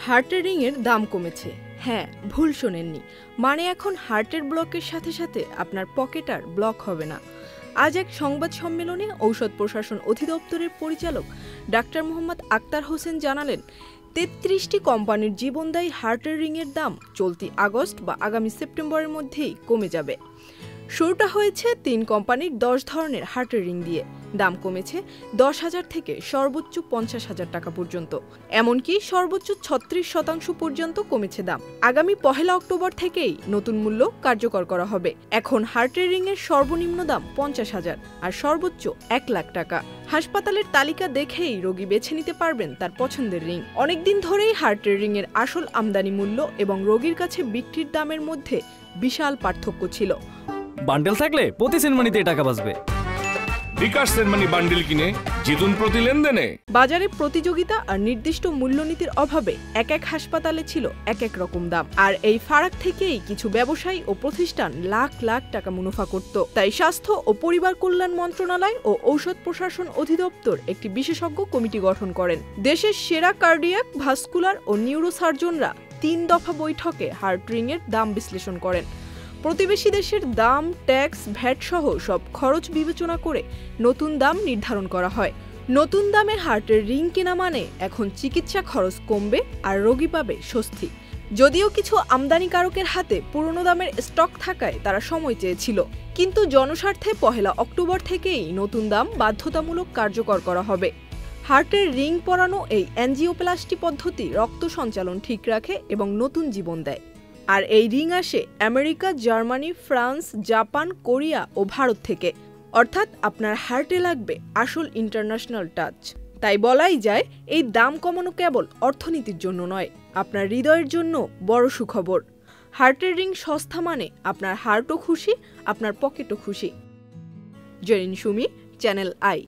হার্টের রিংয়ের দাম কমেছে। হ্যাঁ, ভুল শোনেননি, মানে এখন হার্টের ব্লকের সাথে সাথে আপনার পকেট আর ব্লক হবে না। আজ এক সংবাদ সম্মেলনে ঔষধ প্রশাসন অধিদপ্তরের পরিচালক ডাক্তার মোহাম্মদ আক্তার হোসেন জানালেন, ৩৩টি কোম্পানির জীবনদায়ী হার্টের রিংয়ের দাম চলতি আগস্ট বা আগামী সেপ্টেম্বরের মধ্যেই কমে যাবে। শুরুটা হয়েছে ৩ কোম্পানির ১০ ধরনের হার্টের রিং দিয়ে। দাম কমেছে ১০,০০০ থেকে সর্বোচ্চ ৫০,০০০ টাকা পর্যন্ত, এমনকি সর্বোচ্চ ৩৬% পর্যন্ত কমেছে দাম। আগামী ১ অক্টোবর থেকেই নতুন মূল্য কার্যকর করা হবে। এখন হার্টের রিংয়ের সর্বনিম্ন দাম ৫০,০০০ আর সর্বোচ্চ ১,০০,০০০ টাকা। হাসপাতালের তালিকা দেখেই রোগী বেছে নিতে পারবেন তার পছন্দের রিং। অনেকদিন ধরেই হার্টের রিংয়ের আসল আমদানি মূল্য এবং রোগীর কাছে বিক্রির দামের মধ্যে বিশাল পার্থক্য ছিল। বান্ডেল থাকলে প্রতি সেনমানিতে টাকা বাঁচবে। বিকাশ সেনমানি বান্ডেল কিনে জিতুন প্রতি লেনদেনে। বাজারে প্রতিযোগিতা আর নির্দিষ্ট মূল্যনীতির অভাবে এক এক হাসপাতালে ছিল এক এক রকম দাম, আর এই ফারাক থেকেই কিছু ব্যবসায়ী ও প্রতিষ্ঠান লাখ লাখ টাকা মুনাফা করত। তাই স্বাস্থ্য ও পরিবার কল্যাণ মন্ত্রণালয় ও ঔষধ প্রশাসন অধিদপ্তর একটি বিশেষজ্ঞ কমিটি গঠন করেন। দেশের সেরা কার্ডিয়াক, ভাস্কুলার ও নিউরোসার্জনরা ৩ দফা বৈঠকে হার্ট রিংয়ের দাম বিশ্লেষণ করেন। প্রতিবেশী দেশের দাম, ট্যাক্স, ভ্যাট সহ সব খরচ বিবেচনা করে নতুন দাম নির্ধারণ করা হয়। নতুন দামের হার্টের রিং কেনা মানে এখন চিকিৎসা খরচ কমবে আর রোগী পাবে স্বস্তি। যদিও কিছু আমদানিকারকের হাতে পুরনো দামের স্টক থাকায় তারা সময় চেয়েছিল, কিন্তু জনস্বার্থে ১ অক্টোবর থেকেই নতুন দাম বাধ্যতামূলক কার্যকর করা হবে। হার্টের রিং পরানো এই অ্যাঞ্জিওপ্লাস্টি পদ্ধতি রক্ত সঞ্চালন ঠিক রাখে এবং নতুন জীবন দেয়। আর এই রিং আসে America, Germany, France, Japan, Korea ও ভারত থেকে। অর্থাৎ আপনার হার্টে লাগবে আসল ইন্টারন্যাশনাল টাচ। তাই বলাই যায়, এই দাম কমানো কেবল অর্থনীতির জন্য নয়, আপনার হৃদয়ের জন্য বড় সুখবর। হার্টের রিং সস্তা মানে আপনার হার্টও খুশি, আপনার পকেটও খুশি। Zerin Sumi, Channel I.